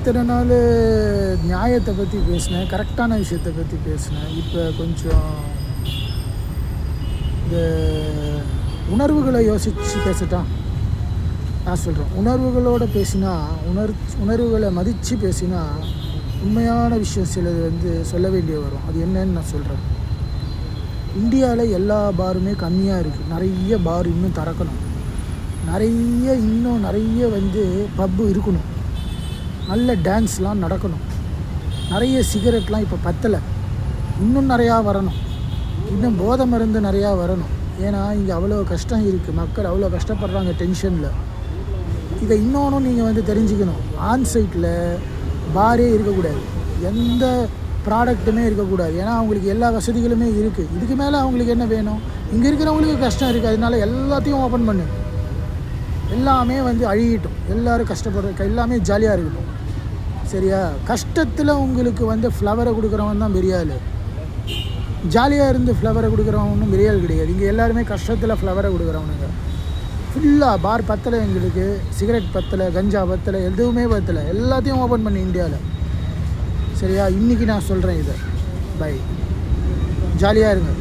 இத்தனை நாள் நியாயத்தை பற்றி பேசினேன், கரெக்டான விஷயத்தை பற்றி பேசினேன். இப்போ கொஞ்சம் இந்த உணர்வுகளை யோசித்து பேசட்டான். நான் சொல்கிறேன், உணர்வுகளோடு பேசினா, உணர்வுகளை மதித்து பேசினா உண்மையான விஷயம் சிலது சொல்ல வேண்டிய வரும். அது என்னன்னு நான் சொல்கிறேன். இந்தியாவில் எல்லா பாருமே கம்மியாக இருக்குது. நிறைய பார் இன்னும் திறக்கணும். இன்னும் நிறைய பப்பு இருக்கணும். நல்ல டான்ஸ்லாம் நடக்கணும். நிறைய சிகரெட்லாம் இப்போ பத்தலை, இன்னும் நிறையா வரணும். இன்னும் போதை மருந்து நிறையா வரணும். ஏன்னா இங்கே அவ்வளோ கஷ்டம் இருக்குது, மக்கள் அவ்வளோ கஷ்டப்படுறாங்க டென்ஷனில். இதை இன்னொன்று நீங்கள் தெரிஞ்சுக்கணும். ஆன்சைட்டில் பாரே இருக்கக்கூடாது, எந்த ப்ராடக்ட்டுமே இருக்கக்கூடாது. ஏன்னா அவங்களுக்கு எல்லா வசதிகளுமே இருக்குது. இதுக்கு மேலே அவங்களுக்கு என்ன வேணும்? இங்கே இருக்கிறவங்களுக்கு கஷ்டம் இருக்குது, அதனால எல்லாத்தையும் ஓப்பன் பண்ணு. எல்லாமே அழியட்டும், எல்லோரும் கஷ்டப்படுற எல்லாமே ஜாலியாக இருக்கட்டும். சரியா? கஷ்டத்தில் உங்களுக்கு ஃப்ளவரை கொடுக்குறவன் தான் பெரிய ஆள். ஜாலியாக இருந்து ஃப்ளவரை கொடுக்குறவன் ஒன்றும் பெரிய ஆள் கிடையாது. இங்கே எல்லாருமே கஷ்டத்தில் ஃப்ளவரை கொடுக்குறவனுங்க. ஃபுல்லாக பார் பத்தலை, எங்களுக்கு சிகரெட் பத்தலை, கஞ்சா பத்தலை, எதுவுமே பத்தலை. எல்லாத்தையும் ஓப்பன் பண்ணி இந்தியாவில். சரியா? இன்றைக்கி நான் சொல்கிறேன் இதை. பை. ஜாலியாக இருங்க.